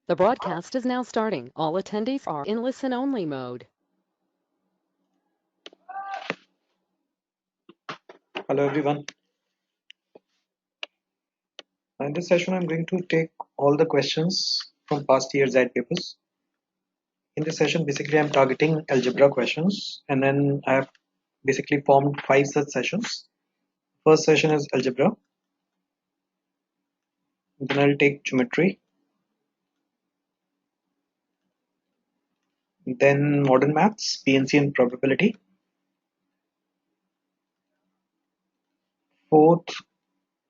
The broadcast is now starting. All attendees are in listen-only mode. Hello everyone. In this session, I'm going to take all the questions from past year's XAT papers. In this session, basically, I'm targeting algebra questions, and then I have basically formed 5 such sessions. First session is algebra, then I'll take geometry, then modern maths, PNC and probability. Fourth,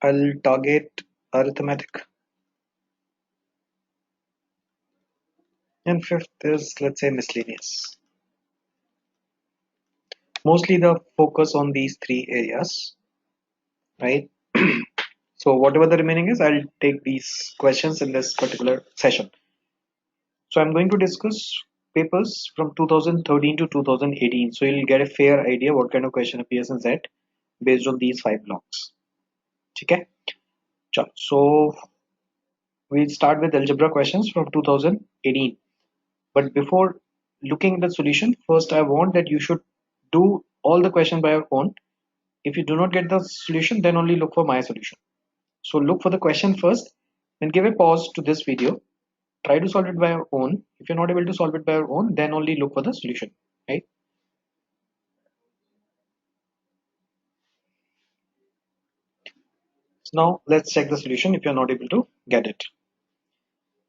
I'll target arithmetic, and fifth is, let's say, miscellaneous. Mostly the focus on these 3 areas, right? So whatever the remaining is, I'll take these questions in this particular session. So I'm going to discuss papers from 2013 to 2018. So you'll get a fair idea what kind of question appears in Z based on these 5 blocks. Okay. So we'll start with algebra questions from 2018. But before looking at the solution, first I want that you should do all the questions by your own. If you do not get the solution, then only look for my solution. So look for the question first, then give a pause to this video. Try to solve it by your own. If you're not able to solve it by your own, then only look for the solution, right? So now let's check the solution if you're not able to get it.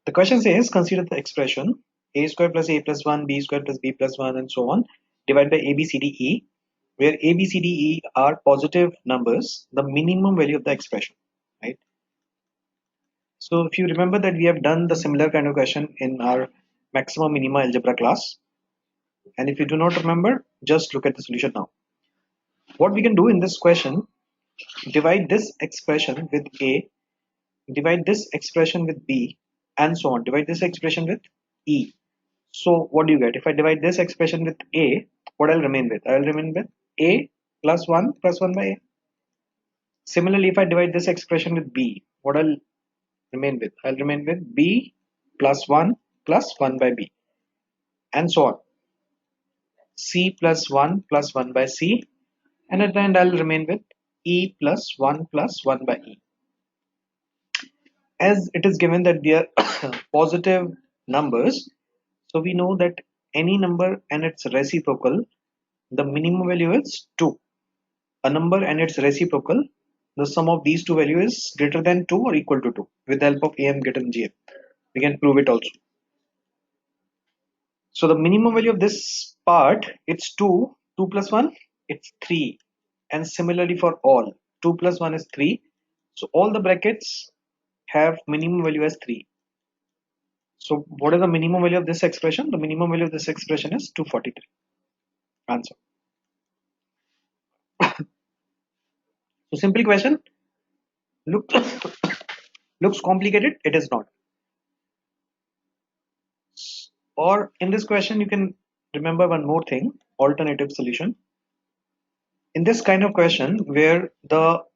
The question says, consider the expression a square plus a plus 1, b square plus b plus 1, and so on, divided by a, b, c, d, e, where a, b, c, d, e are positive numbers, the minimum value of the expression, right? So if you remember that we have done the similar kind of question in our maximum minima algebra class, and if you do not remember, just look at the solution now. What we can do in this question, divide this expression with a, divide this expression with b, and so on. Divide this expression with e. So what do you get? If I divide this expression with a, what I'll remain with? I'll remain with a plus 1 by a. Similarly, if I divide this expression with b, what I'll remain with? I'll remain with b plus 1 by b, and so on. C plus 1 by c, and at the end I'll remain with e plus 1 by e. As it is given that they are positive numbers, so we know that any number and its reciprocal, the minimum value is 2. A number and its reciprocal, the sum of these two values is greater than 2 or equal to 2. With the help of am, get, and gm, we can prove it also. So the minimum value of this part, it's 2. 2 plus 1, it's 3. And similarly for all, 2 plus 1 is 3. So all the brackets have minimum value as 3. So what is the minimum value of this expression? The minimum value of this expression is 243. Answer. So simple question. Look, looks complicated. It is not. Or in this question, you can remember one more thing. Alternative solution. In this kind of question, where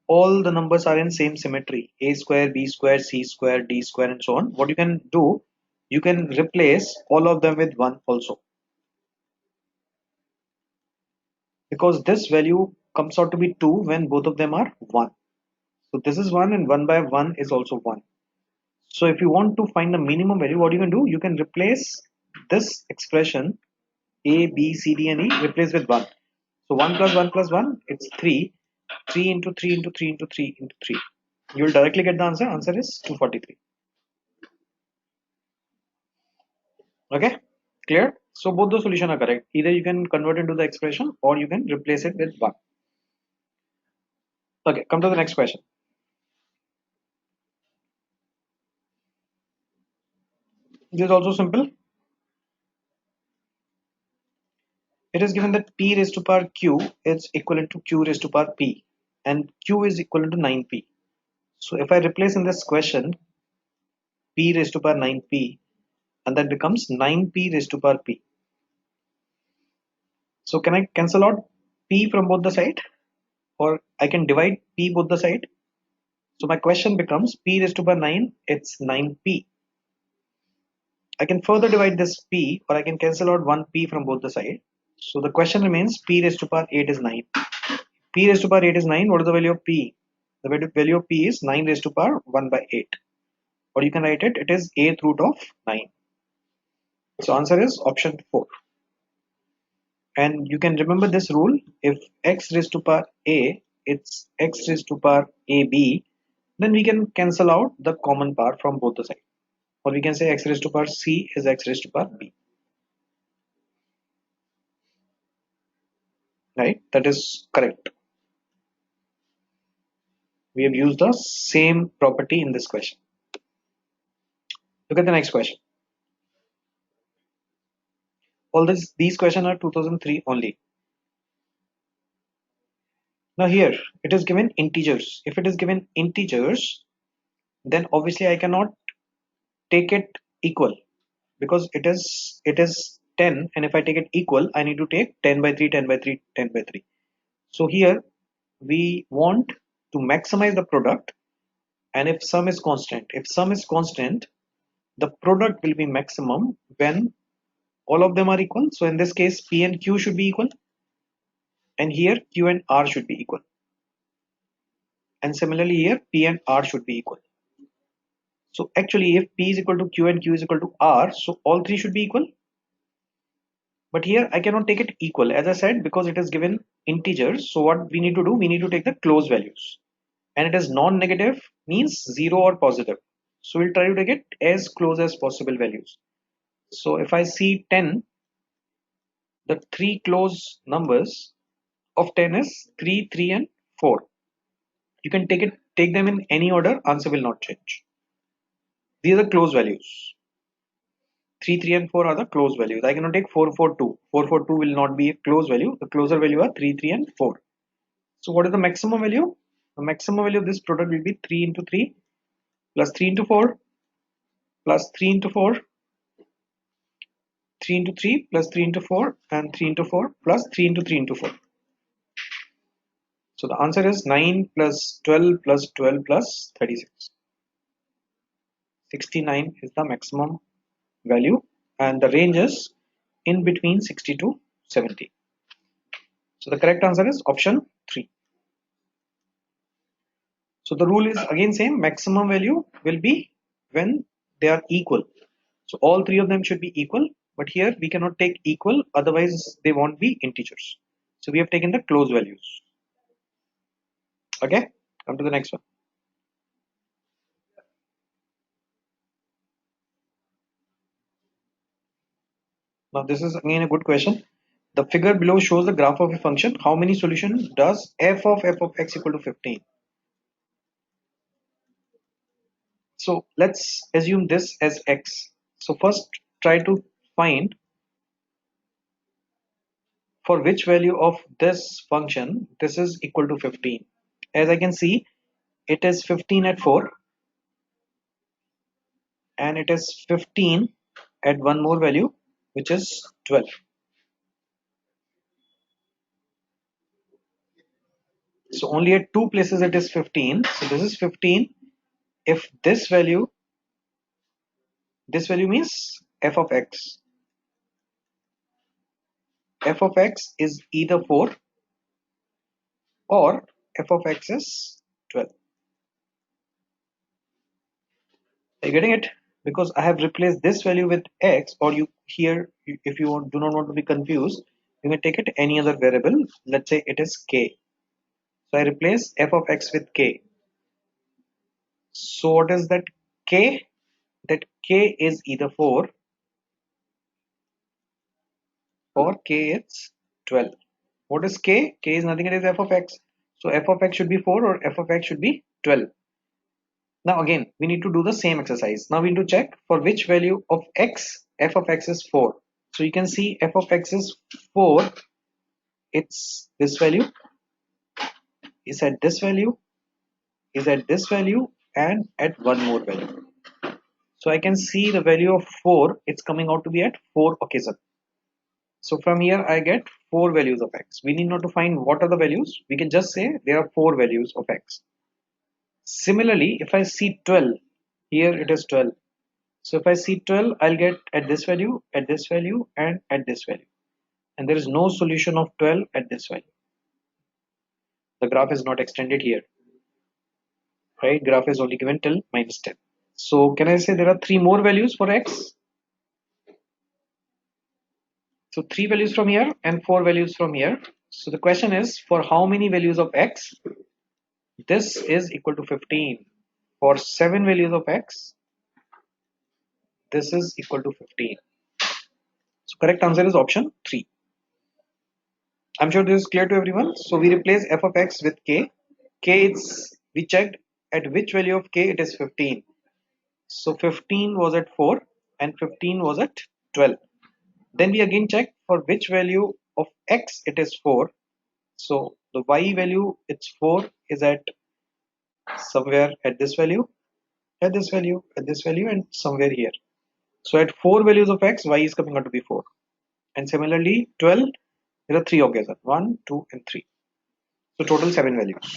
all the numbers are in same symmetry, a square, b square, c square, d square, and so on. What you can do, you can replace all of them with 1 also, because this value comes out to be 2 when both of them are 1. So this is 1, and 1 by 1 is also 1. So if you want to find the minimum value, what you can do, you can replace this expression a, b, c, d, and e, replace with 1. So 1 plus 1 plus 1, it's 3. 3 into 3 into 3 into 3 into 3. You will directly get the answer. Answer is 243. Okay, clear? So both the solution are correct. Either you can convert into the expression or you can replace it with 1. Okay, come to the next question. This is also simple. It is given that p raised to power q is equivalent to q raised to power p, and q is equivalent to 9p. So if I replace in this question p raised to power 9p, and that becomes 9p raised to power p. So can I cancel out p from both the side, or I can divide p both the side? So my question becomes p raised to power 9, it's 9p. I can further divide this p, or I can cancel out one p from both the sides. So the question remains p raised to power 8 is 9. P raised to power 8 is 9. What is the value of p? The value of p is 9 raised to power 1 by 8. Or you can write it, it is 8th root of 9. So answer is option 4. And you can remember this rule, if x raised to power a, it's x raised to power ab, then we can cancel out the common power from both the sides. Or we can say x raised to power c is x raised to power b. Right? That is correct. We have used the same property in this question. Look at the next question. All these questions are 2003 only. Now here it is given integers. If it is given integers, then obviously I cannot take it equal, because it is 10, and if I take it equal, I need to take 10 by 3, 10 by 3, 10 by 3. So here we want to maximize the product, and if sum is constant, the product will be maximum when all of them are equal. So in this case, p and q should be equal, and here q and r should be equal, and similarly here p and r should be equal. So actually, if p is equal to q and q is equal to r, so all three should be equal. But here I cannot take it equal, as I said, because it is given integers. So what we need to do, we need to take the close values, and it is non-negative, means 0 or positive. So we'll try to take it as close as possible values. So if I see 10, the three close numbers of 10 is 3, 3 and 4. You can take them in any order, answer will not change. These are the close values. 3, 3 and 4 are the close values. I cannot take 4, 4, 2. 4, 4, 2 will not be a close value. The closer value are 3, 3 and 4. So what is the maximum value? The maximum value of this product will be 3 into 3 plus 3 into 4 plus 3 into 4, 3 into 3 plus 3 into 4, and 3 into 4 plus 3 into 3 into 4. So the answer is 9 plus 12 plus 12 plus 36. 69 is the maximum value, and the range is in between 60 to 70. So the correct answer is option 3. So the rule is again same, maximum value will be when they are equal. So all three of them should be equal, but here we cannot take equal, otherwise they won't be integers. So we have taken the close values. Okay, come to the next one. Now this is again a good question. The figure below shows the graph of a function. How many solutions does f of x equal to 15? So let's assume this as x. So first try to find for which value of this function this is equal to 15. As I can see, it is 15 at 4, and it is 15 at one more value, which is 12. So only at two places it is 15. So this is 15. If this value means f of x. F of x is either 4 or f of x is 12. Are you getting it? Because I have replaced this value with x, or you here, if you do not want to be confused, you can take it any other variable. Let's say it is k. So I replace f of x with k. So what is that k? That k is either 4 or k is 12. What is k? K is nothing, it is f of x. So f of x should be 4 or f of x should be 12. Now again, we need to do the same exercise. Now we need to check for which value of x, f of x is 4. So you can see f of x is 4. It's this value, is at this value, is at this value, and at one more value. So I can see the value of 4, it's coming out to be at 4 occasions. So from here I get 4 values of x. We need not to find what are the values. We can just say there are 4 values of x. Similarly, if I see 12, here it is 12. So if I see 12, I'll get at this value, at this value, and at this value. And there is no solution of 12 at this value. The graph is not extended here, right? Graph is only given till -10. So can I say there are 3 more values for x? So 3 values from here and 4 values from here. So the question is, for how many values of x this is equal to 15? For 7 values of x, this is equal to 15. So correct answer is option 3. I'm sure this is clear to everyone. So we replace f of x with k. We checked at which value of k it is 15. So 15 was at 4 and 15 was at 12. Then we again check for which value of x it is 4. So the y value it's 4 is at somewhere at this value, at this value, at this value, and somewhere here. So at 4 values of x, y is coming out to be 4. And similarly 12, there are 3 occasions, 1, 2, and 3. So total 7 values.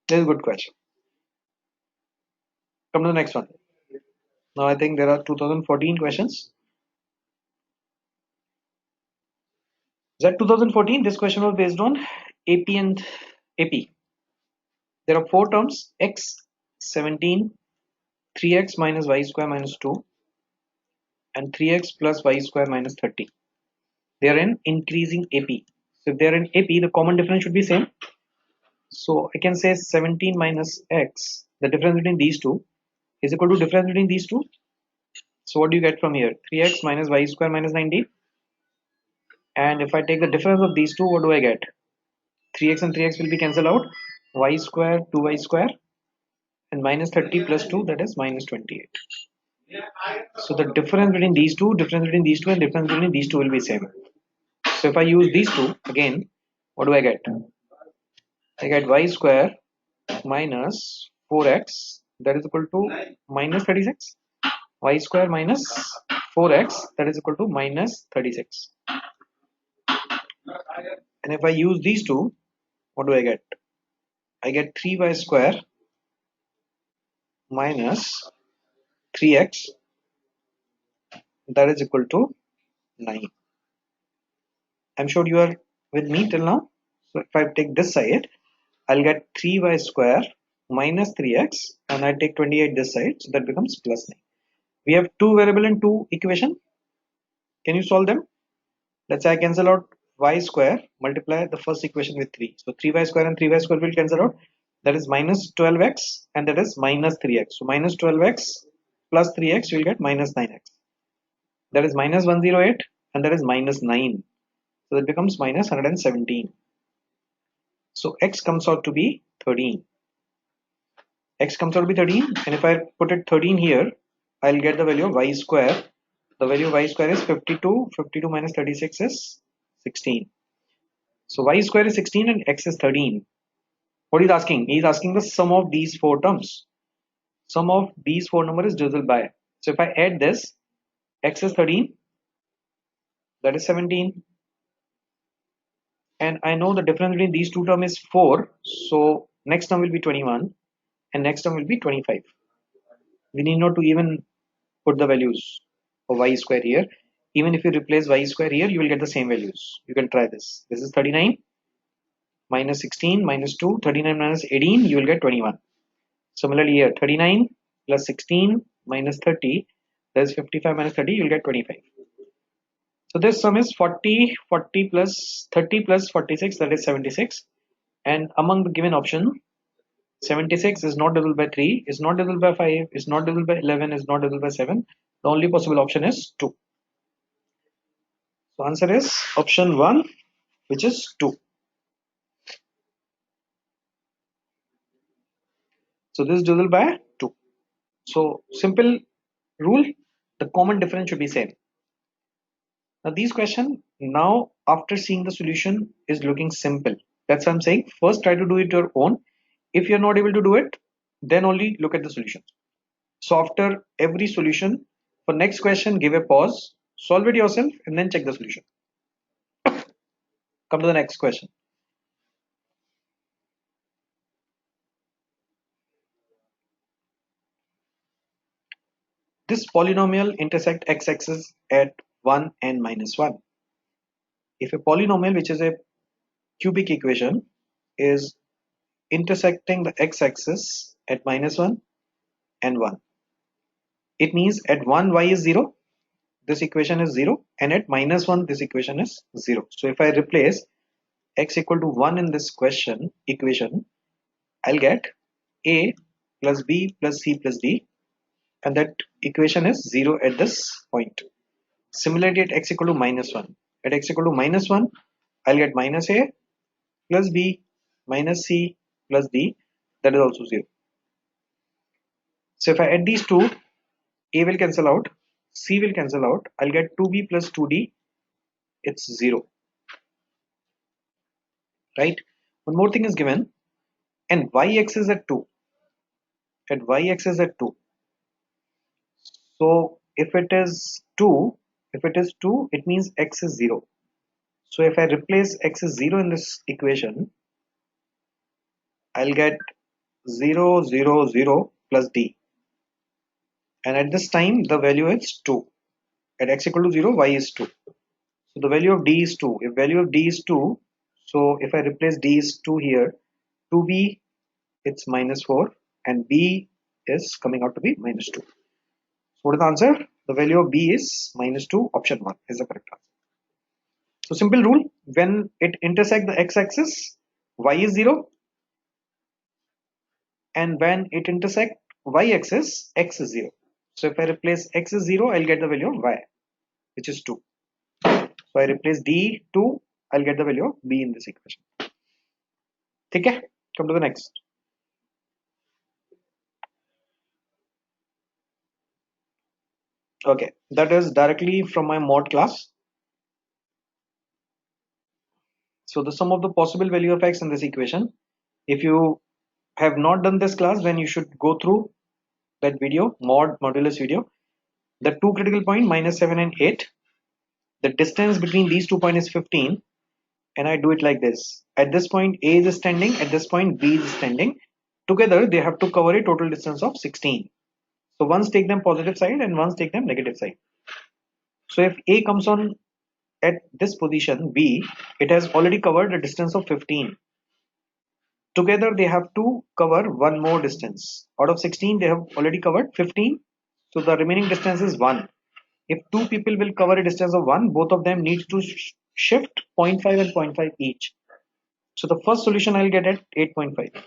This is a good question. Come to the next one. Now I think there are 2014 questions. That 2014, this question was based on AP and AP. There are 4 terms, x 17, 3x minus y square minus 2, and 3x plus y square minus 30. They are in increasing AP. So if they are in AP, the common difference should be same. So I can say 17 minus x, the difference between these two, is equal to difference between these two. So what do you get from here? 3x minus y square minus 90. And if I take the difference of these two, what do I get? 3x and 3x will be cancelled out. Y square, 2y square, and minus 30 plus 2, that is minus 28. So the difference between these two, difference between these two, and difference between these two will be same. So if I use these two again, what do I get? I get y square minus 4x, that is equal to minus 36. Y square minus 4x, that is equal to minus 36. And if I use these two, what do I get? I get 3y square minus 3x, that is equal to 9. I'm sure you are with me till now. So if I take this side, I'll get 3y square minus 3x, and I take 28 this side, so that becomes plus 9. We have 2 variable and 2 equation. Can you solve them? Let's say I cancel out y square, multiply the first equation with 3. So 3y square and 3y square will cancel out. That is minus 12x, and that is minus 3x. So minus 12x plus 3x, you will get minus 9x. That is minus 108, and that is minus 9. So that becomes minus 117. So x comes out to be 13. X comes out to be 13, and if I put it 13 here, I'll get the value of y square. The value of y square is 52. 52 minus 36 is 16. So y square is 16 and x is 13. What he's asking? He's asking the sum of these 4 terms. Sum of these 4 numbers is divisible by. So if I add this, x is 13, that is 17. And I know the difference between these two terms is 4. So next term will be 21 and next term will be 25. We need not to even put the values of y square here. Even if you replace y square here, you will get the same values. You can try this. This is 39 minus 16 minus 2, 39 minus 18, you will get 21. Similarly here, 39 plus 16 minus 30, that is 55 minus 30, you will get 25. So this sum is 40, 40 plus 30 plus 46, that is 76. And among the given option, 76 is not divisible by 3, is not divisible by 5, is not divisible by 11, is not divisible by 7. The only possible option is 2. So answer is option 1, which is 2. So this is divisible by 2. So simple rule, the common difference should be same. Now these questions, now after seeing the solution, is looking simple. That's what I'm saying. First try to do it your own. If you're not able to do it, then only look at the solution. So after every solution, for next question, give a pause, solve it yourself, and then check the solution. Come to the next question. this polynomial intersect x-axis at 1 and minus 1. If a polynomial, which is a cubic equation, is intersecting the x-axis at minus 1 and 1, it means at 1 y is 0, this equation is 0, and at minus 1 this equation is 0. So if I replace x equal to 1 in this equation, I'll get a plus b plus c plus d, and that equation is 0 at this point. Similarly, at x equal to minus 1, at x equal to minus 1, I'll get minus a plus b minus c plus d, that is also 0. So if I add these two, a will cancel out, c will cancel out, I'll get 2b plus 2d, it's 0, right? One more thing is given, and y-axis at 2, at y-axis at 2. So if it is 2, it means x is 0. So if I replace x is 0 in this equation, I'll get 0, 0, 0 plus d. And at this time, the value is 2. At x equal to 0, y is 2. So the value of d is 2. If value of d is 2, so if I replace d is 2 here, 2b, it's minus 4, and b is coming out to be minus 2. So what is the answer? The value of b is minus 2. Option 1 is the correct answer. So simple rule, when it intersects the x-axis, y is 0, and when it intersects y-axis, x is 0. So if I replace x is 0, I'll get the value of y, which is 2. So I replace d 2, I'll get the value of b in this equation. Okay, come to the next. Okay, that is directly from my mod class. So the sum of the possible value of x in this equation. If you have not done this class, then you should go through that video, mod modulus video. The two critical point minus 7 and 8. The distance between these 2 points is 15, and I do it like this. At this point A is standing, at this point B is standing. Together they have to cover a total distance of 16. So once take them positive side and once take them negative side. So if A comes on at this position B, it has already covered a distance of 15. Together they have to cover one more distance. Out of 16 they have already covered 15. So the remaining distance is 1. If two people will cover a distance of 1, both of them need to shift 0.5 and 0.5 each. So the first solution I'll get at 8.5.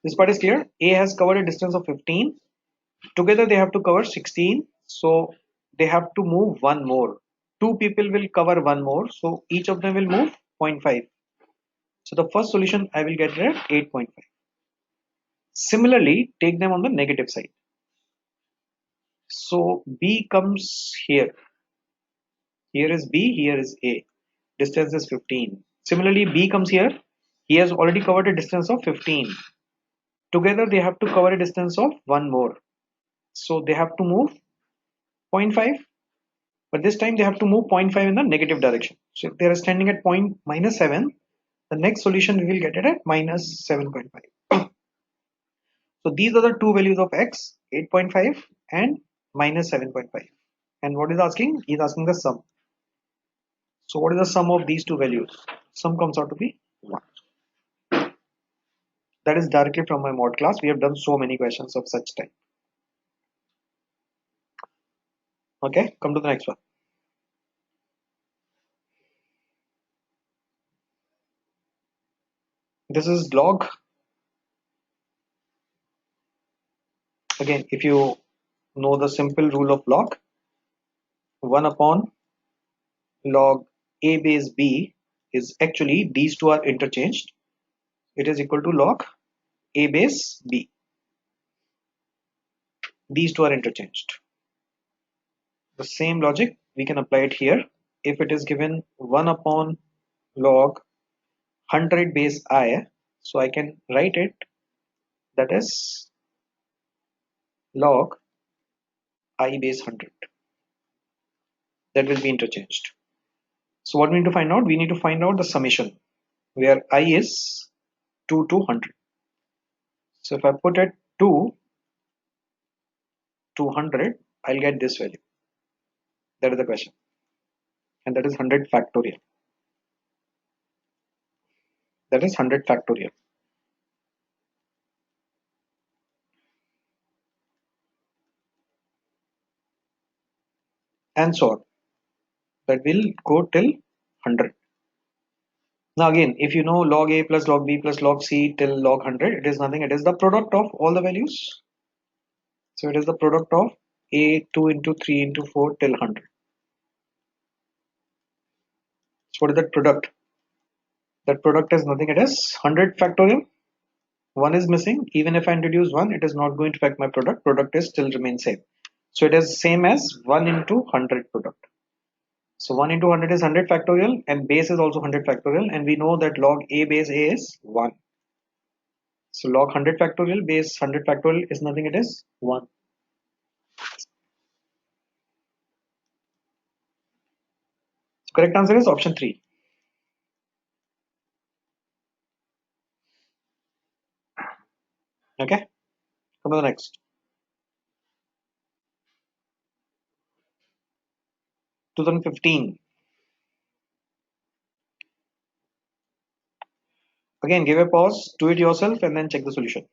This part is clear. A has covered a distance of 15. Together they have to cover 16. So they have to move one more. Two people will cover one more. So each of them will move 0.5. So the first solution I will get at 8.5. Similarly, take them on the negative side. So B comes here. Here is B, here is A. Distance is 15. Similarly, B comes here. He has already covered a distance of 15. Together they have to cover a distance of one more. So they have to move 0.5, but this time they have to move 0.5 in the negative direction. So if they are standing at point minus 7, the next solution we will get it at minus 7.5. So these are the two values of x, 8.5 and minus 7.5. And what is asking? He is asking the sum. So what is the sum of these two values? Sum comes out to be 1. That is directly from my mod class. We have done so many questions of such type. Okay, come to the next one. This is log. Again, if you know the simple rule of log, 1 upon log a base b is actually these two are interchanged. It is equal to log a base b. These two are interchanged. The same logic we can apply it here. If it is given 1 upon log 100 base I, so I can write it that is log I base 100. That will be interchanged. So what we need to find out? We need to find out the summation where I is 2 to 100. So if I put it 2 to 100, I'll get this value. That is the question. And that is 100 factorial. That is 100 factorial. And so on. That will go till 100. Now again, if you know log a plus log b plus log c till log 100, it is nothing. It is the product of all the values. So it is the product of a 2 into 3 into 4 till 100. So what is that product? That product is nothing. It is 100 factorial. 1 is missing. Even if I introduce 1, it is not going to affect my product. Product is still remain same. So it is same as 1 into 100 product. So 1 into 100 is 100 factorial, and base is also 100 factorial, and we know that log a base a is 1. So log 100 factorial base 100 factorial is nothing, it is 1. So correct answer is option 3. Okay, come to the next. 2015. Again, give a pause, do it yourself, and then check the solution.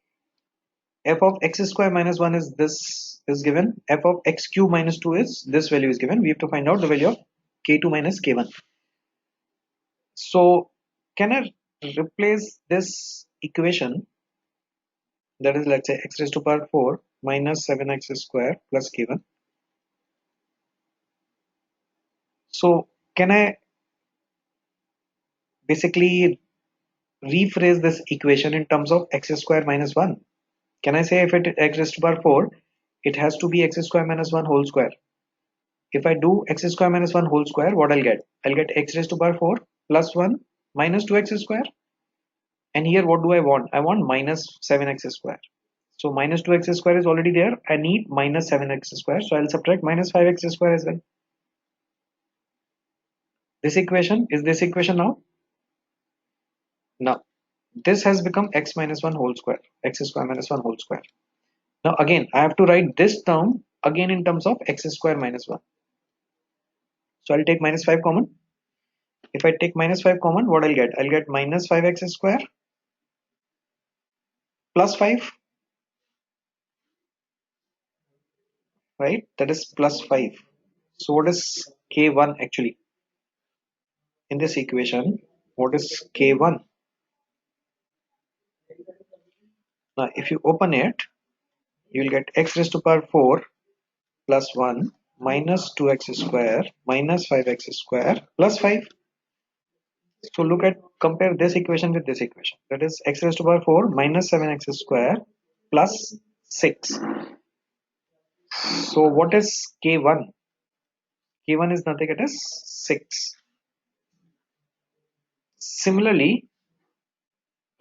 F of x square minus 1 is this is given. F of x cube minus 2 is this value is given. We have to find out the value of k2 minus k1. So can I replace this equation, that is, let's say x raised to power 4 minus 7x square plus k1. So can I basically rephrase this equation in terms of x square minus 1? Can I say if it x raised to power 4, it has to be x square minus 1 whole square? If I do x square minus 1 whole square, what I'll get? I'll get x raised to power 4 plus 1 minus 2x square. And here what do I want? I want minus 7x square. So minus 2x square is already there. I need minus 7x square. So I'll subtract minus 5x square as well. This equation is this equation now. Now this has become x minus 1 whole square, x square minus 1 whole square. Now again, I have to write this term again in terms of x square minus 1. So I'll take minus 5 common. If I take minus 5 common, what I'll get? I'll get minus 5x square plus 5, right? That is plus 5. So what is k1 actually? In this equation, what is k1? Now if you open it, you will get x raised to power 4 plus 1 minus 2x square minus 5x square plus 5. So look at, compare this equation with this equation. That is x raised to power 4 minus 7x square plus 6. So what is k1? K1 is nothing, it is 6. Similarly,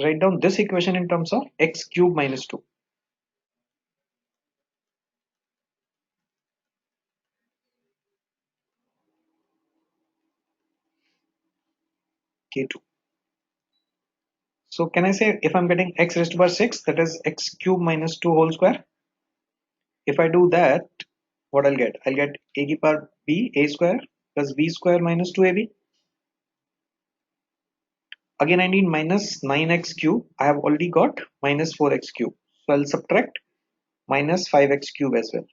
write down this equation in terms of x cube minus 2. K2. So can I say if I'm getting x raised to power 6, that is x cube minus 2 whole square? If I do that, what I'll get? I'll get a to power b, a square plus b square minus 2ab. Again, I need minus 9x cube. I have already got minus 4x cube. So I'll subtract minus 5x cube as well.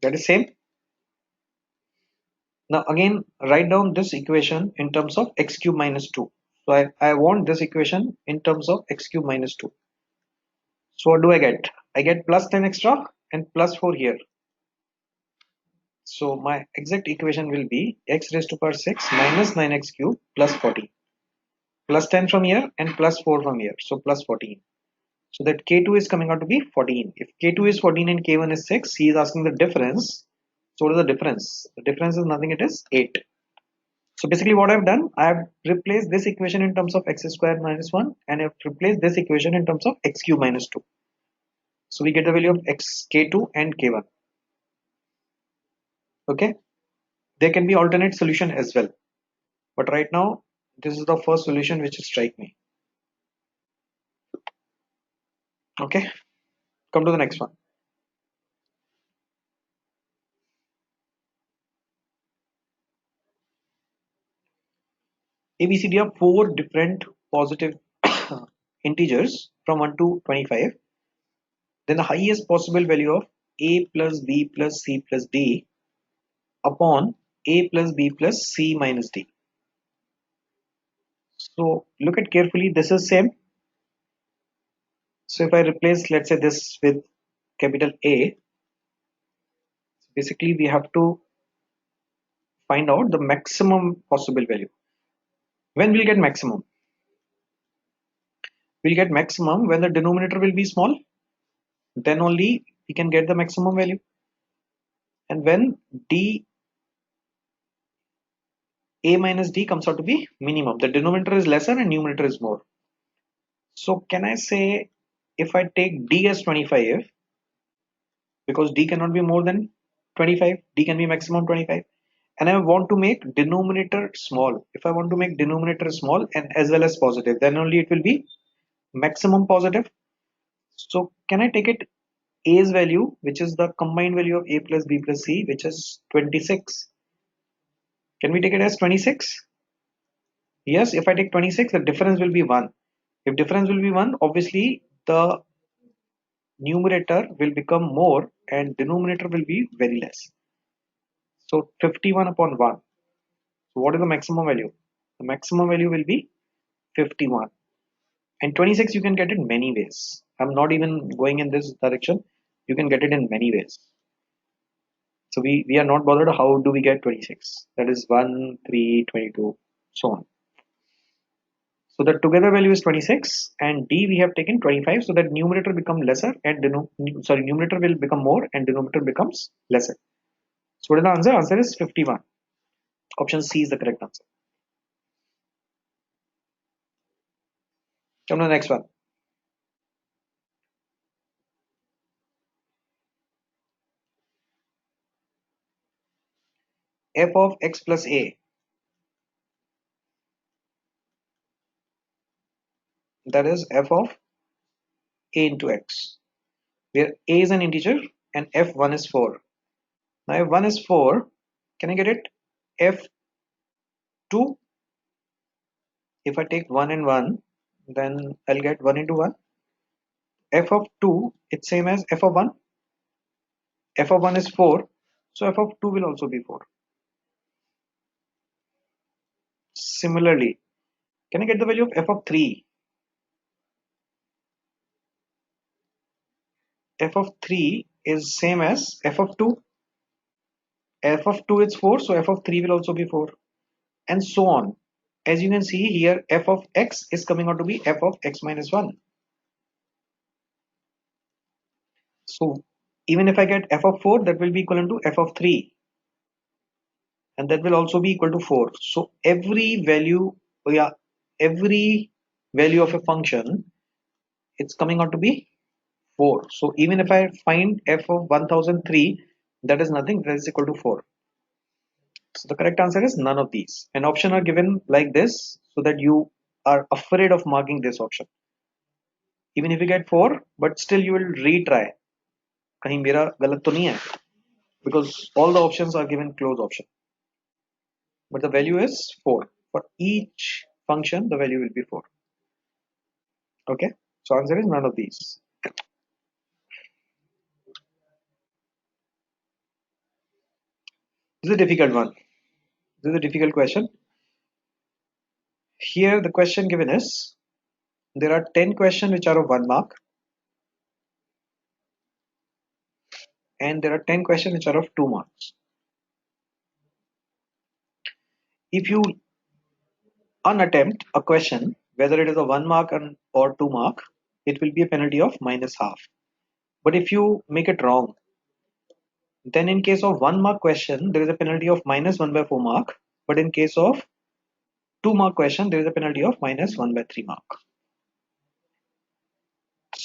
That is same. Now again, write down this equation in terms of x cube minus 2. So I want this equation in terms of x cube minus 2. So what do I get? I get plus 10 extra and plus 4 here. So my exact equation will be x raised to power 6 minus 9x cube plus 40. Plus 10 from here and plus 4 from here. So plus 14. So that K2 is coming out to be 14. If K2 is 14 and K1 is 6, he is asking the difference. So what is the difference? The difference is nothing, it is 8. So basically what I've done, I have replaced this equation in terms of x squared minus 1 and I've replaced this equation in terms of x cube minus 2. So we get the value of x K2 and K1. Okay. There can be alternate solution as well. But right now, this is the first solution which strike me. Okay. Come to the next one. ABCD are four different positive integers from 1 to 25. Then the highest possible value of a plus b plus c plus d upon a plus b plus c minus d. So look at carefully, this is same. So if I replace, let's say, this with capital A, basically we have to find out the maximum possible value. When we'll get maximum? We'll get maximum when the denominator will be small, then only we can get the maximum value. And when d a minus d comes out to be minimum, the denominator is lesser and numerator is more. So can I say, if I take d as 25, because d cannot be more than 25, d can be maximum 25, and I want to make denominator small. If I want to make denominator small and as well as positive, then only it will be maximum positive. So can I take it a's value, which is the combined value of a plus b plus c, which is 26? Can we take it as 26? Yes, if I take 26, the difference will be 1. If difference will be 1, obviously the numerator will become more and denominator will be very less. So 51 upon 1. So what is the maximum value? The maximum value will be 51. And 26 you can get in many ways. I'm not even going in this direction. You can get it in many ways. So we are not bothered how do we get 26. That is 1, 3, 22, so on. So the together value is 26 and d we have taken 25, so that numerator become lesser and numerator will become more and denominator becomes lesser. So what is the answer? Answer is 51. Option C is the correct answer. Come to the next one. F of x plus a, that is f of a into x, where a is an integer and f1 is 4. Now if 1 is 4, can I get it f2? If I take 1 and 1, then I'll get 1 into 1. F of 2, it's same as f of 1. F of 1 is 4, so f of 2 will also be 4. Similarly, can I get the value of f of 3? F of 3 is same as f of 2. F of 2 is 4, so f of 3 will also be 4. And so on. As you can see here, f of x is coming out to be f of x minus 1. So even if I get f of 4, that will be equivalent to f of 3. And that will also be equal to 4. So every value of a function, it's coming out to be 4. So even if I find f of 1003, that is nothing, that is equal to 4. So the correct answer is none of these. An option are given like this so that you are afraid of marking this option. Even if you get 4, but still you will retry. कहीं मेरा गलत तो नहीं है, because all the options are given close option. But the value is 4. For each function, the value will be 4. Okay, so answer is none of these. This is a difficult one. This is a difficult question. Here the question given is, there are 10 questions which are of 1 mark and there are 10 questions which are of 2 marks. If you unattempt a question, whether it is a 1 mark or 2 mark, it will be a penalty of -half. But if you make it wrong, then in case of 1 mark question, there is a penalty of -1/4 mark. But in case of 2 mark question, there is a penalty of -1/3 mark.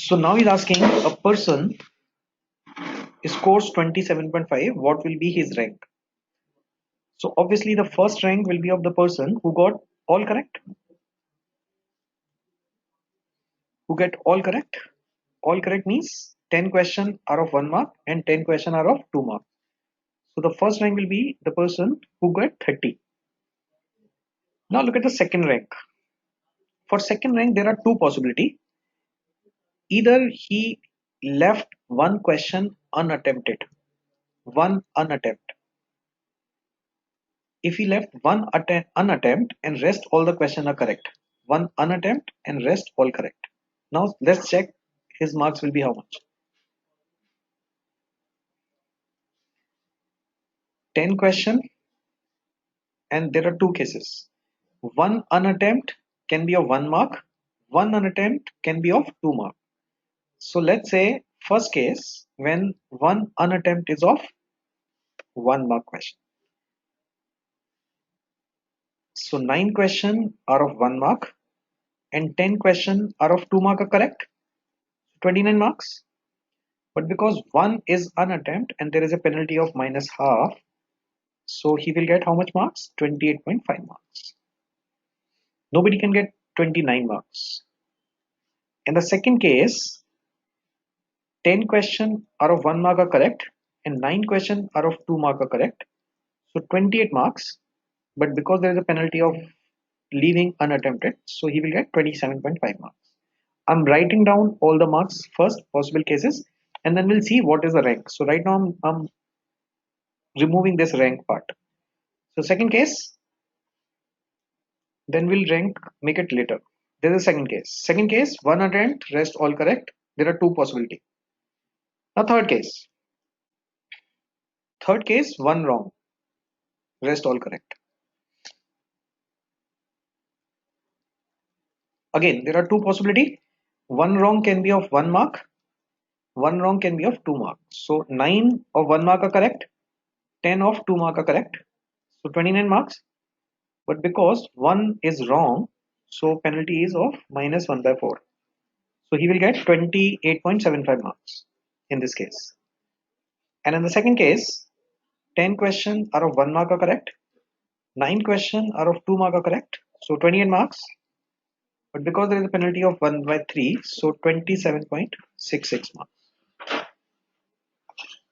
So now he's asking, a person scores 27.5, what will be his rank? So obviously the first rank will be of the person who got all correct. Who get all correct? All correct means 10 questions are of 1 mark and 10 questions are of 2 marks. So the first rank will be the person who got 30. Now look at the second rank. For second rank, there are two possibilities. Either he left one question unattempted, one unattempt. If he left one unattempt and rest all the questions are correct, one unattempt and rest all correct. Now let's check his marks will be how much. 10 question and there are two cases. One unattempt can be of 1 mark, one unattempt can be of 2 mark. So let's say first case when one unattempt is of 1 mark question. So 9 questions are of 1 mark and 10 questions are of 2 mark are correct. 29 marks. But because 1 is unattempt and there is a penalty of minus half, so he will get how much marks? 28.5 marks. Nobody can get 29 marks. In the second case, 10 questions are of 1 mark are correct and 9 questions are of 2 mark are correct. So 28 marks, but because there is a penalty of leaving unattempted, so he will get 27.5 marks. I'm writing down all the marks first, possible cases, and then we'll see what is the rank. So right now I'm removing this rank part. So second case, then we'll rank, make it later. There's a second case. Second case, one attempt, rest all correct. There are two possibilities. Now third case. Third case, one wrong, rest all correct. Again, there are two possibilities. One wrong can be of 1 mark, one wrong can be of 2 marks. So 9 of 1 mark are correct, 10 of 2 mark are correct. So 29 marks. But because 1 is wrong, so penalty is of minus 1 by 4. So he will get 28.75 marks in this case. And in the second case, 10 questions are of 1 mark are correct, 9 questions are of 2 mark are correct, so 28 marks. But because there is a penalty of 1 by 3, so 27.66 marks.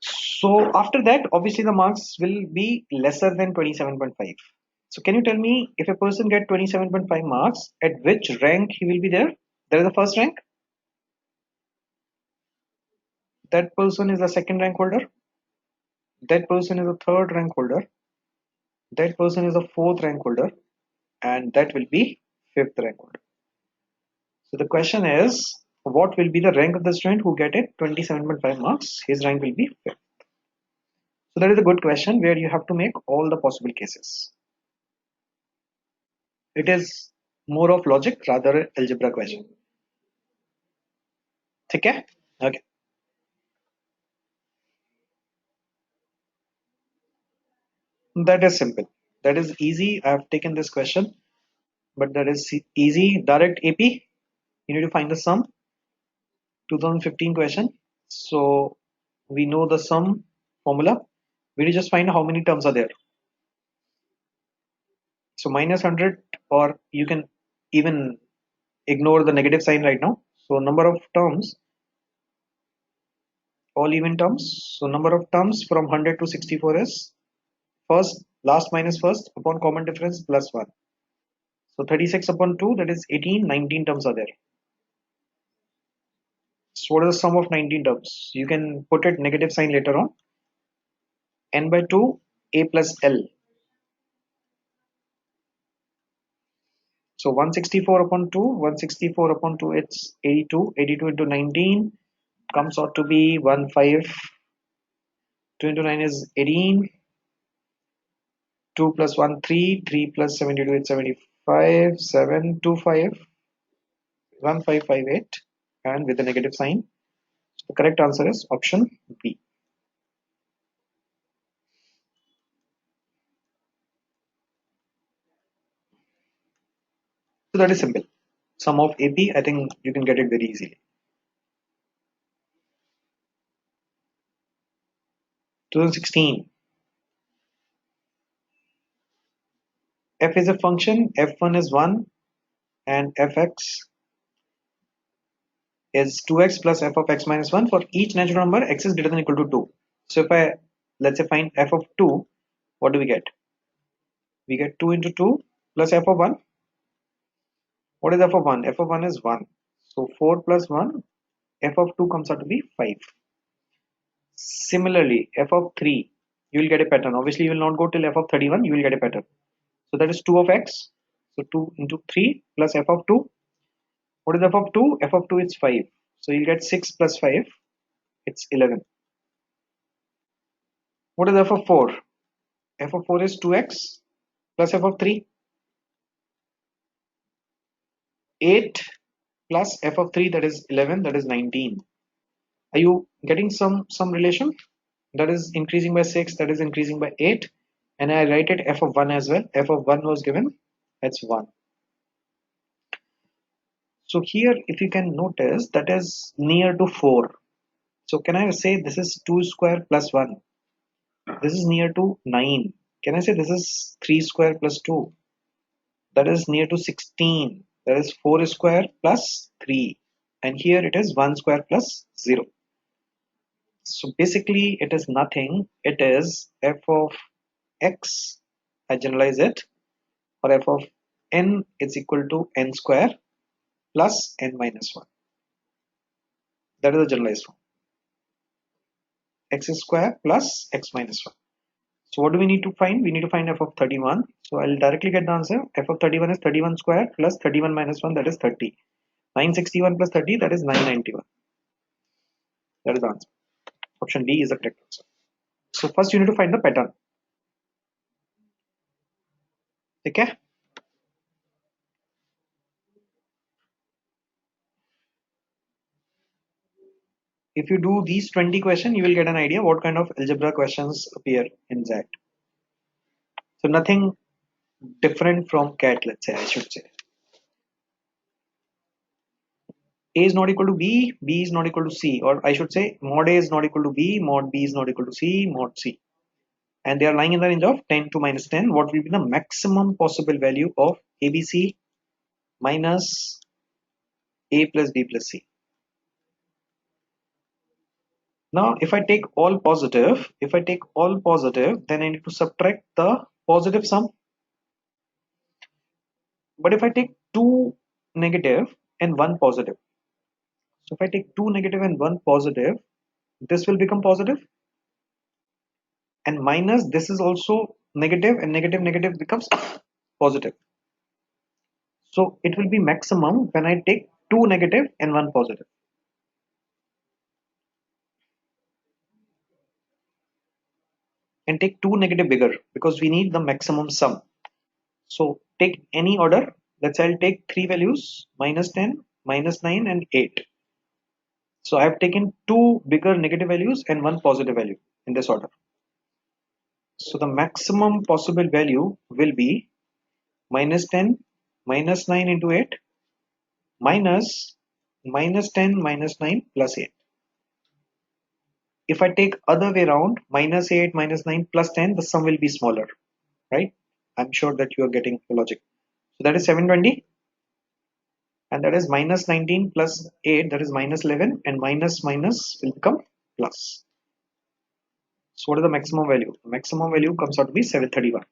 So after that, obviously the marks will be lesser than 27.5. So can you tell me if a person get 27.5 marks, at which rank he will be there? There is the first rank. That person is the second rank holder. That person is the third rank holder. That person is the fourth rank holder. And that will be fifth rank holder. So the question is, what will be the rank of the student who get it 27.5 marks? His rank will be fifth. So that is a good question where you have to make all the possible cases. It is more of logic rather algebra question. Okay? Okay. That is simple. That is easy. I have taken this question, but that is easy. Direct AP. You need to find the sum. 2015 question. So we know the sum formula. We need to just find how many terms are there. So minus 100, or you can even ignore the negative sign right now. So number of terms, all even terms. So number of terms from 100 to 64 is first, last minus first upon common difference plus 1. So 36 upon 2, that is 18, 19 terms are there. So what is the sum of 19 terms? You can put it negative sign later on. N by 2, A plus L. So 164 upon 2, 164 upon 2, it's 82. 82 into 19 comes out to be 15. 2 into 9 is 18. 2 plus 1, 3. 3 plus 72 is 75. 7, 2, 5. 1558. And with the negative sign. The correct answer is option B. So that is simple. Sum of AP, I think you can get it very easily. 2016. F is a function, f1 is 1 and fx is 2x plus f of x minus 1 for each natural number x is greater than or equal to 2. So if I, let's say, find f of 2, what do we get? We get 2 into 2 plus f of 1. What is f of 1? F of 1 is 1. So 4 plus 1, f of 2 comes out to be 5. Similarly, f of 3, you will get a pattern. Obviously, you will not go till f of 31, you will get a pattern. So that is 2 of x. So 2 into 3 plus f of 2. What is f of 2? F of 2 is 5. So you get 6 plus 5, it's 11. What is f of 4? F of 4 is 2x plus f of 3. 8 plus f of 3, that is 11, that is 19. Are you getting some relation? That is increasing by 6, that is increasing by 8. And I write it f of 1 as well. F of 1 was given, that's 1. So here, if you can notice, that is near to 4. So can I say this is 2 square plus 1? This is near to 9. Can I say this is 3 square plus 2? That is near to 16. That is 4 square plus 3. And here it is 1 square plus 0. So basically it is nothing. It is f of x, I generalize it, or f of n is equal to n square plus n minus 1. That is the generalized form. X square plus x minus 1. So what do we need to find? We need to find f of 31. So I'll directly get the answer. F of 31 is 31 square plus 31 minus 1, that is 30. 961 plus 30, that is 991. That is the answer. Option D is the correct answer. So first you need to find the pattern. Okay? If you do these 20 questions, you will get an idea what kind of algebra questions appear in XAT. So nothing different from CAT, let's say, I should say. A is not equal to B, B is not equal to C, or I should say mod A is not equal to B, mod B is not equal to C, mod C. And they are lying in the range of 10 to minus 10. What will be the maximum possible value of ABC minus A plus B plus C? Now, if I take all positive, then I need to subtract the positive sum. But if I take two negative and one positive, so if I take two negative and one positive, this will become positive, and minus this is also negative, and negative negative becomes positive. So it will be maximum when I take two negative and one positive. And take two negative bigger because we need the maximum sum. So take any order. Let's say I'll take three values, minus 10, minus 9 and 8. So I have taken two bigger negative values and one positive value in this order. So the maximum possible value will be minus 10 minus 9 into 8 minus minus 10 minus 9 plus 8. If I take other way around, minus 8 minus 9 plus 10, the sum will be smaller, right? I'm sure that you are getting the logic. So that is 720, and that is minus 19 plus 8, that is minus 11, and minus minus will become plus. So what is the maximum value? The maximum value comes out to be 731.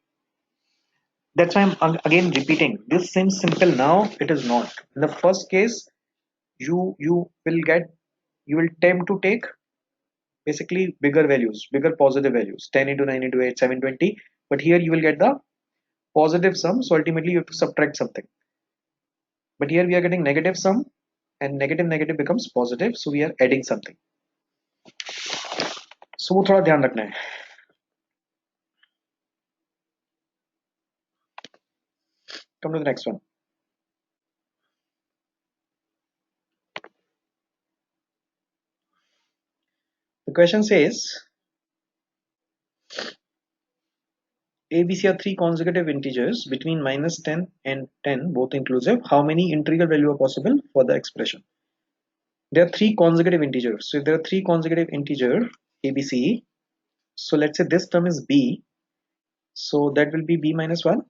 That's why I'm again repeating. This seems simple now, it is not. In the first case, you will tend to take basically bigger values, bigger positive values, 10 into 9 into 8, 720. But here you will get the positive sum, so ultimately you have to subtract something. But here we are getting negative sum, and negative negative becomes positive, so we are adding something. So वो थोड़ा ध्यान रखना है. Come to the next one. The question says ABC are three consecutive integers between minus 10 and 10, both inclusive. How many integral value are possible for the expression? There are three consecutive integers. So if there are three consecutive integer ABC, so let's say this term is B, so that will be B minus 1,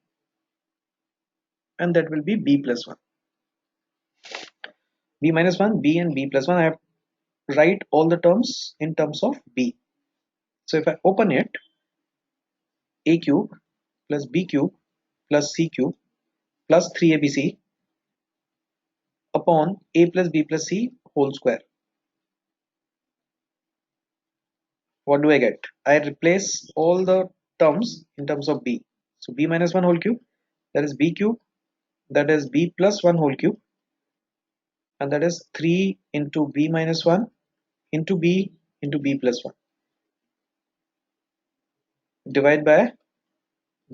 and that will be B plus 1. b minus 1, b and b plus 1. I have to write all the terms in terms of b. So if I open it, a cube plus b cube plus c cube plus 3abc upon a plus b plus c whole square. What do I get? I replace all the terms in terms of b. So b minus 1 whole cube, that is b cube, that is b plus 1 whole cube, and that is 3 into b minus 1 into b plus 1. Divide by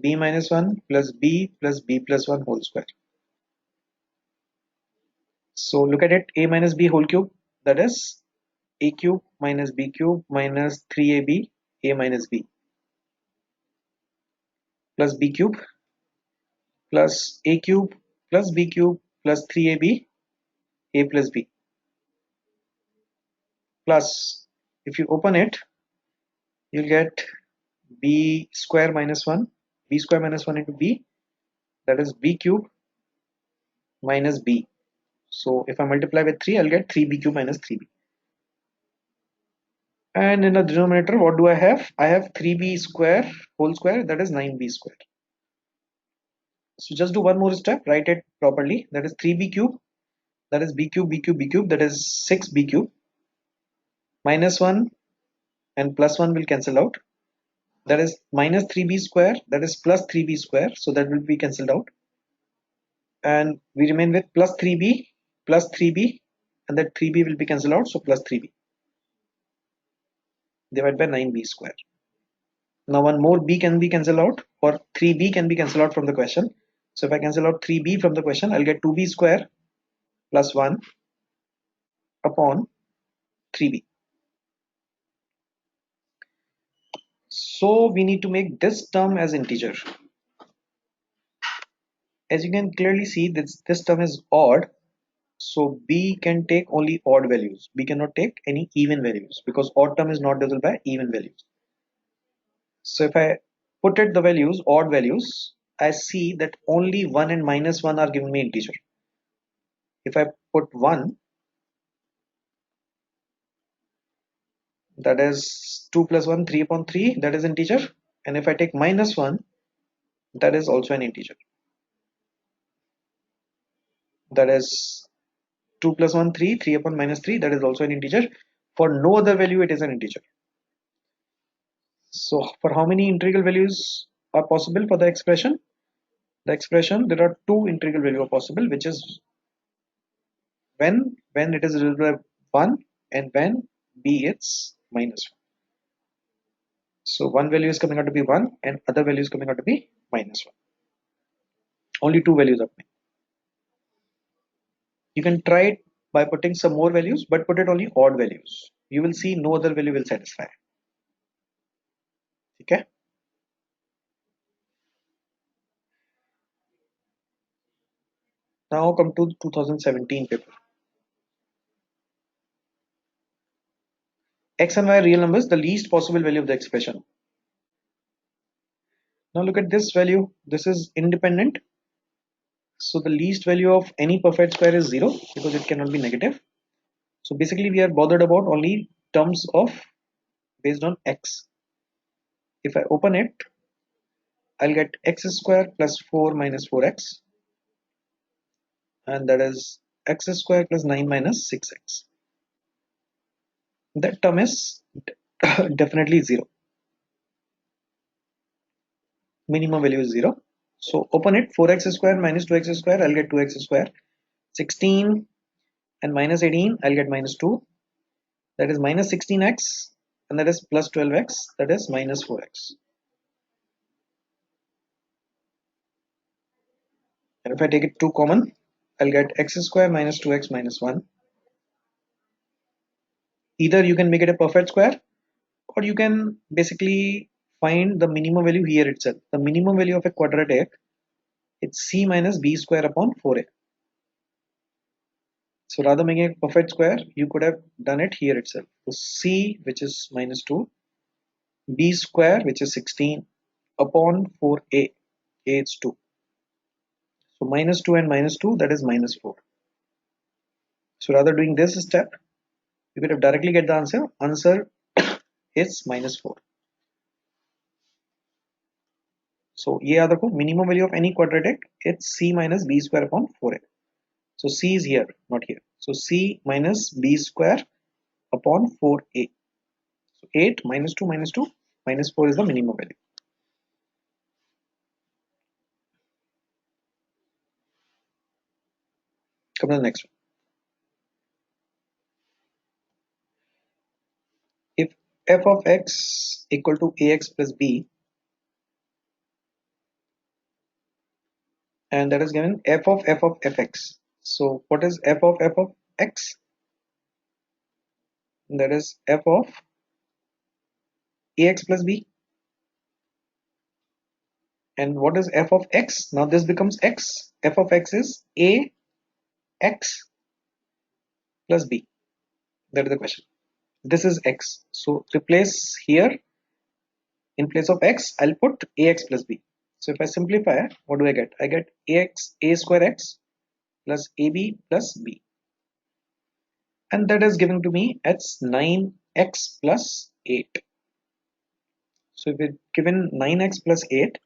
b minus 1 plus b plus 1 whole square. So look at it, a minus b whole cube, that is a cube minus b cube minus 3ab a minus b plus b cube plus a cube plus b cube plus 3ab a plus b plus, if you open it, you'll get b square minus 1, b square minus 1 into b, that is b cube minus b. So if I multiply with 3, I'll get 3b cube minus 3b. And in the denominator, what do I have? I have 3b square whole square, that is 9b square. So just do one more step, write it properly, that is 3b cube, that is b cube, b cube, b cube, that is 6b cube, minus 1 and plus 1 will cancel out, that is minus 3b square, that is plus 3b square, so that will be cancelled out, and we remain with plus 3b plus 3b, and that 3b will be cancelled out, so plus 3b divided by 9b square. Now one more b can be cancelled out, or 3b can be cancelled out from the question. So if I cancel out 3b from the question, I'll get 2b square plus 1 upon 3b. So we need to make this term as integer. As you can clearly see, this term is odd, so b can take only odd values. B cannot take any even values because odd term is not divisible by even values. So if I put it the values, odd values, I see that only 1 and minus 1 are giving me integer. If I put 1, that is 2 plus 1, 3 upon 3, that is integer, and if I take minus 1, that is also an integer, that is 2 plus 1, 3, 3 upon minus 3, that is also an integer. For no other value it is an integer. So for how many integral values are possible for the expression? The expression, there are two integral values possible, which is when it is divisible by 1 and when b is minus 1. So one value is coming out to be 1 and other value is coming out to be minus 1. Only two values are coming. You can try it by putting some more values, but put it only odd values. You will see no other value will satisfy. Okay. Now come to 2017 paper. X and y are real numbers, the least possible value of the expression. Now look at this value. This is independent. So the least value of any perfect square is 0 because it cannot be negative. So basically we are bothered about only terms of based on x. If I open it, I'll get x square plus 4 minus 4x, and that is x square plus 9 minus 6x. That term is definitely 0. Minimum value is 0. So open it, 4x square minus 2x square, I'll get 2x square. 16 and minus 18, I'll get minus 2. That is minus 16x, and that is plus 12x, that is minus 4x. And if I take it 2 common, I'll get x square minus 2x minus 1. Either you can make it a perfect square, or you can basically find the minimum value here itself. The minimum value of a quadratic, it's c minus b square upon 4a. So rather making a perfect square, you could have done it here itself. So c, which is minus 2, b square, which is 16, upon 4a, a is 2. So minus 2 and minus 2, that is minus 4. So rather doing this step, you could have directly get the answer. Answer is -4. So ये याद रखो, minimum value of any quadratic, it's c minus b square upon 4a. So c is here, not here. So c minus b square upon 4a. So 8 minus 2 minus 2 minus 4 is the minimum value. Come to the next one. If f of x equal to ax plus b, and that is given f of fx. So what is f of x? That is f of ax plus b. And what is f of x? Now this becomes x. F of x is a x plus b. That is the question. This is x. So replace here, in place of x, I'll put ax plus b. So if I simplify, what do I get? I get a square x plus ab plus b. And that is given to me as 9x plus 8. So if it's given 9x plus 8,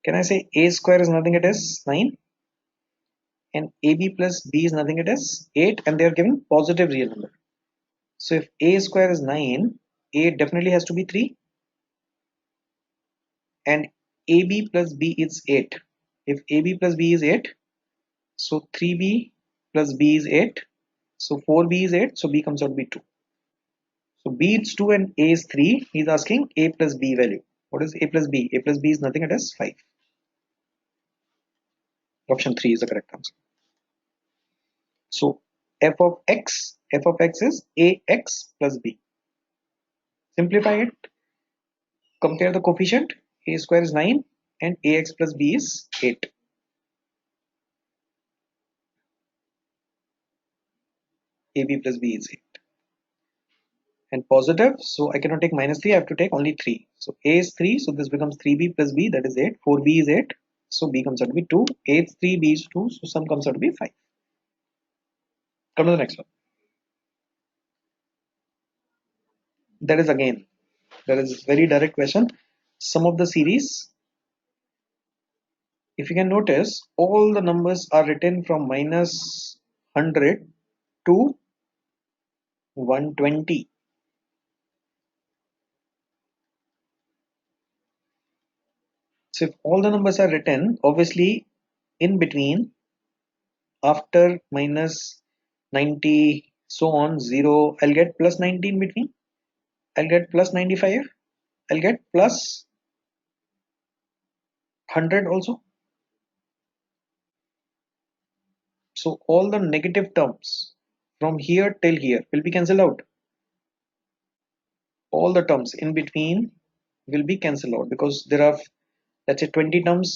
can I say a square is nothing, it is 9, and ab plus b is nothing, it is 8, and they are given positive real number. So if a square is 9, a definitely has to be 3, and ab plus b is 8. If ab plus b is 8, so 3b plus b is 8, so 4b is 8, so b comes out to be 2. So b is 2 and a is 3. He's asking a plus b value. What is a plus b? A plus b is nothing, it is 5. Option 3 is the correct answer. So f of x is ax plus b. Simplify it. Compare the coefficient. A square is 9 and ax plus b is 8. ab plus b is 8. And positive, so I cannot take -3, I have to take only 3. So a is 3, so this becomes 3b plus b, that is 8. 4b is 8, so b comes out to be 2. A is 3, b is 2, so sum comes out to be 5. Come to the next one. That is again, that is very direct question. Sum of the series. If you can notice, all the numbers are written from -100 to 120. So if all the numbers are written, obviously in between, after -90, so on, 0, I'll get +90 in between. I'll get +95. I'll get +100 also. So all the negative terms from here till here will be cancelled out. All the terms in between will be cancelled out because there are, let's say, 20 terms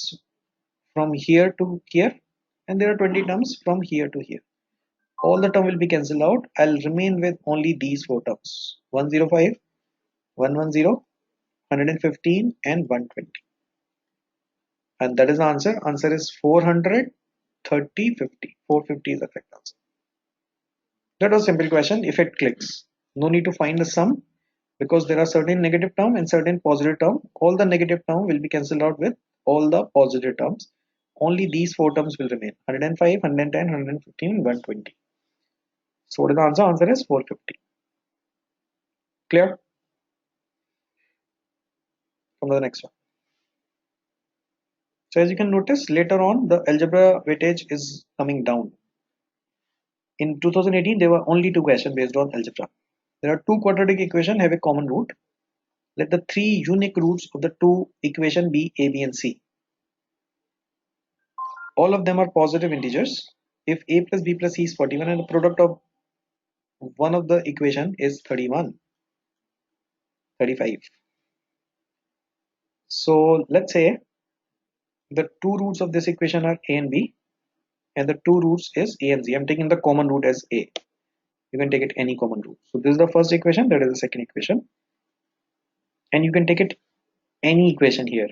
from here to here, and there are 20 terms from here to here. All the term will be cancelled out. I'll remain with only these four terms: 105, 110, 115, and 120. And that is the answer. Answer is 400, 30, 50. 450 is the correct answer. That was a simple question. If it clicks, no need to find the sum because there are certain negative term and certain positive term. All the negative term will be cancelled out with all the positive terms. Only these four terms will remain: 105, 110, 115, and 120. So what is the answer? Answer is 450. Clear? Come to the next one. So as you can notice, later on the algebra weightage is coming down. In 2018, there were only two questions based on algebra. There are two quadratic equations have a common root. Let the three unique roots of the two equation be a, b, and c. All of them are positive integers. If a plus b plus c is 41 and the product of one of the equation is 31, 35. So let's say the two roots of this equation are a and b, and the two roots is a and z. I'm taking the common root as a. You can take it any common root. So this is the first equation, that is the second equation, and you can take it any equation here,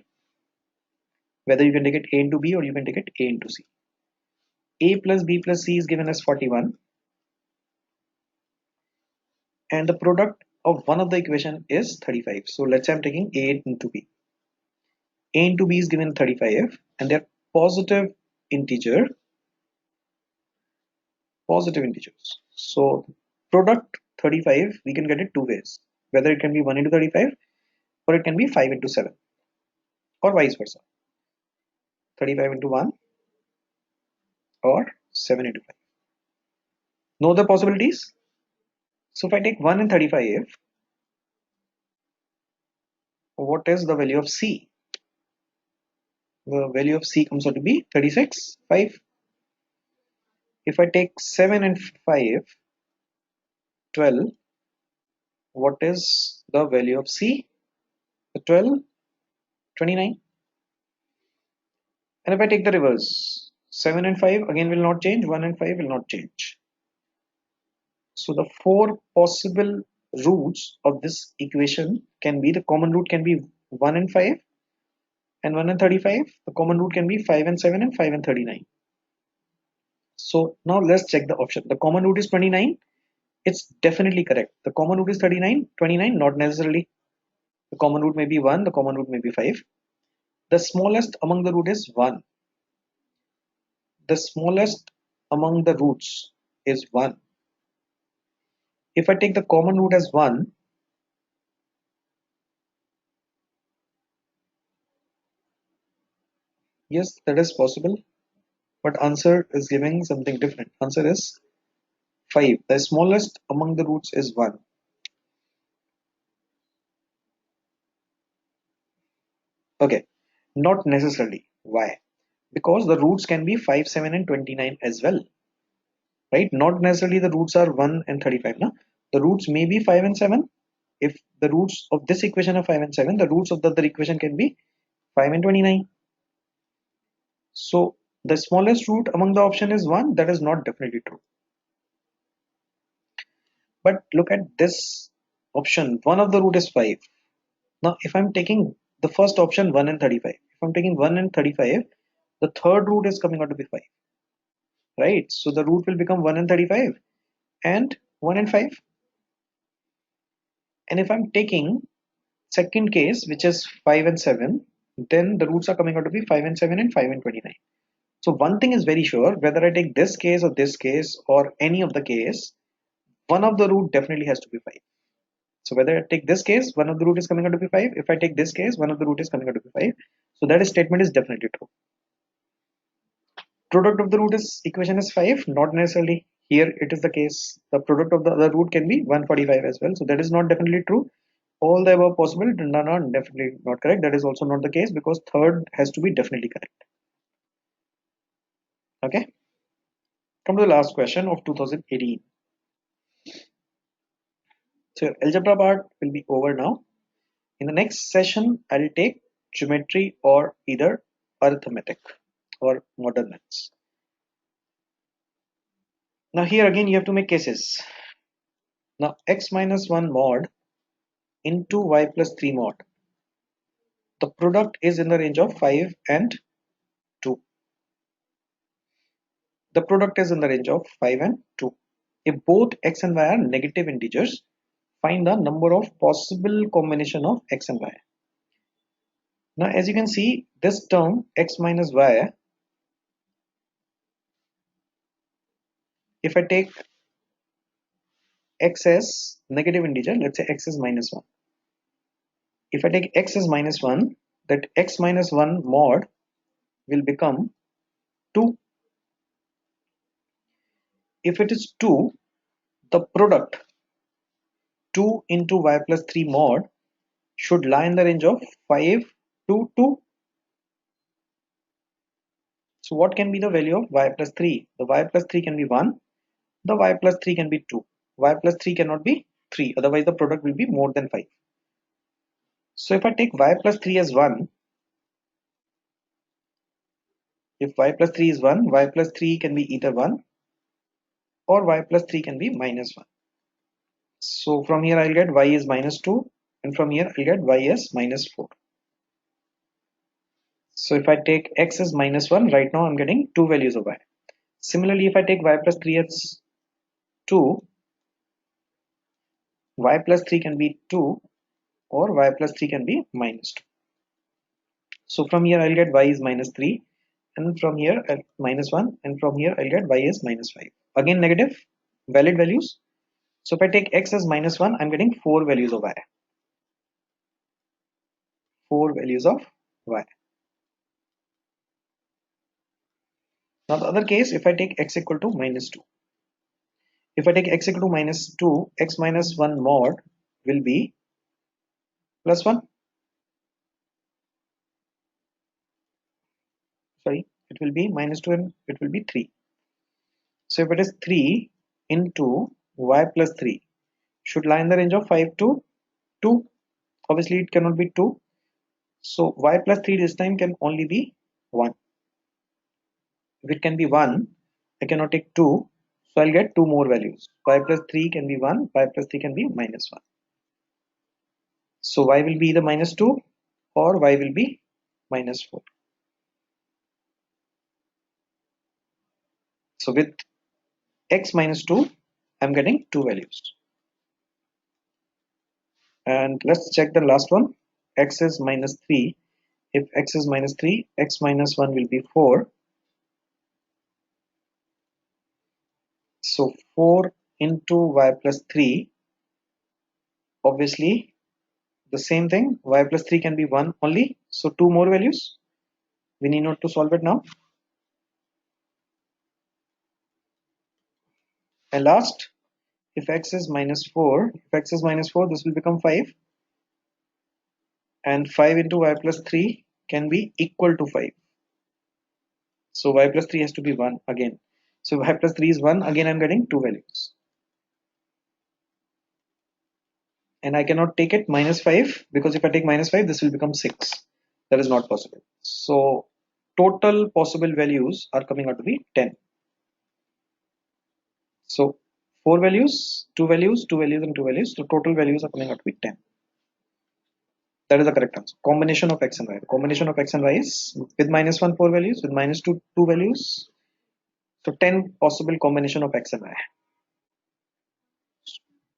whether you can take it a into b or you can take it a into c. A plus b plus c is given as 41. and the product of one of the equation is 35. So let's say I'm taking A into B. A into B is given 35 and they're positive integer, positive integers. So product 35 we can get it two ways, whether it can be 1 into 35 or it can be 5 into 7 or vice versa, 35 into 1 or 7 into 5. Know the possibilities? So if I take 1 and 35, what is the value of C? The value of C comes out to be 36, 5. If I take 7 and 5, 12, what is the value of C? The 12, 29. And if I take the reverse, 7 and 5 again will not change, 1 and 5 will not change. So the four possible roots of this equation can be, the common root can be 1 and 5 and 1 and 35. The common root can be 5 and 7 and 5 and 39. So now let's check the option. The common root is 29. It's definitely correct. The common root is 39. 29, not necessarily. The common root may be 1. The common root may be 5. The smallest among the root is 1. The smallest among the roots is 1. If I take the common root as 1, yes, that is possible. But answer is giving something different. Answer is 5. The smallest among the roots is 1. Okay, not necessarily. Why? Because the roots can be 5, 7 and 29 as well. Right? Not necessarily the roots are 1 and 35. No? The roots may be 5 and 7. If the roots of this equation are 5 and 7, the roots of the other equation can be 5 and 29. So the smallest root among the option is 1. That is not definitely true. But look at this option. One of the root is 5. Now if I'm taking the first option 1 and 35, if I'm taking 1 and 35, the third root is coming out to be 5. Right? So the root will become 1 and 35 and 1 and 5. And if I'm taking second case, which is 5 and 7, then the roots are coming out to be 5 and 7 and 5 and 29. So one thing is very sure, whether I take this case or any of the case, one of the root definitely has to be 5. So whether I take this case, one of the root is coming out to be 5. If I take this case, one of the root is coming out to be 5. So that statement is definitely true. Product of the root is equation is 5, not necessarily. Here it is the case. The product of the other root can be 145 as well. So that is not definitely true. All the above possible are not definitely not correct. That is also not the case because third has to be definitely correct. Okay. Come to the last question of 2018. So algebra part will be over now. In the next session, I'll take geometry or either arithmetic or modern maths. Now here again you have to make cases. Now x minus 1 mod into y plus 3 mod. The product is in the range of 5 and 2. The product is in the range of 5 and 2. If both x and y are negative integers, find the number of possible combination of x and y. Now as you can see, this term x minus y, if I take x as negative integer, let's say x is minus 1. If I take x as minus 1, that x minus 1 mod will become 2. If it is 2, the product 2 into y plus 3 mod should lie in the range of 5 to 2. So what can be the value of y plus 3? The y plus 3 can be 1. The y plus 3 can be 2. Y plus 3 cannot be 3. Otherwise the product will be more than 5. So if I take y plus 3 as 1, if y plus 3 is 1, y plus 3 can be either 1 or y plus 3 can be minus 1. So from here I'll get y is minus 2 and from here I'll get y is minus 4. So if I take x as minus 1, right now I'm getting two values of y. Similarly, if I take y plus 3 as 2, y plus 3 can be 2 or y plus 3 can be minus 2. So from here I'll get y is minus 3, and from here minus 1, and from here I'll get y is minus 5. Again negative, valid values. So if I take x as minus 1, I'm getting 4 values of y. 4 values of y. Now the other case, if I take x equal to minus 2. If I take x equal to minus 2, x minus 1 mod will be plus 1. Sorry, it will be minus 2 and it will be 3. So if it is 3 into y plus 3, should lie in the range of 5 to 2. Obviously it cannot be 2. So y plus 3 this time can only be 1. If it can be 1, I cannot take 2. So I'll get 2 more values. Y plus 3 can be 1, y plus 3 can be minus 1. So y will be either minus 2 or y will be minus 4. So with x minus 2, I'm getting 2 values. And let's check the last one. X is minus 3. If x is minus 3, x minus 1 will be 4. So 4 into y plus 3, obviously the same thing, y plus 3 can be 1 only. So 2 more values. We need not to solve it now. And last, if x is minus 4, this will become 5. And 5 into y plus 3 can be equal to 5. So y plus 3 has to be 1 again. So y plus 3 is 1. Again, I'm getting 2 values. And I cannot take it minus 5, because if I take minus 5, this will become 6. That is not possible. So total possible values are coming out to be 10. So 4 values, 2 values, 2 values, and 2 values. So total values are coming out to be 10. That is the correct answer. Combination of x and y. The combination of x and y is with minus 1 4 values, with minus 2 2 values. So 10 possible combination of x and y.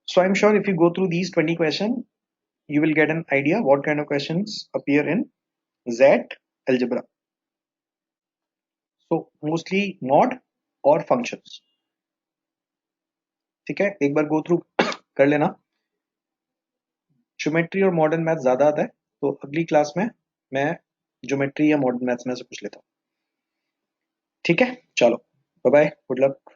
So I'm sure if you go through these 20 questions, you will get an idea what kind of questions appear in XAT algebra. So mostly mod और functions. ठीक है, एक बार go through कर लेना. Geometry और modern math ज्यादा आता है, तो अगली क्लास में मैं ज्योमेट्री या मॉडर्न मैथ्स में से पूछ लेता हूँ. ठीक है, चलो, बाय बाय, गुड लक.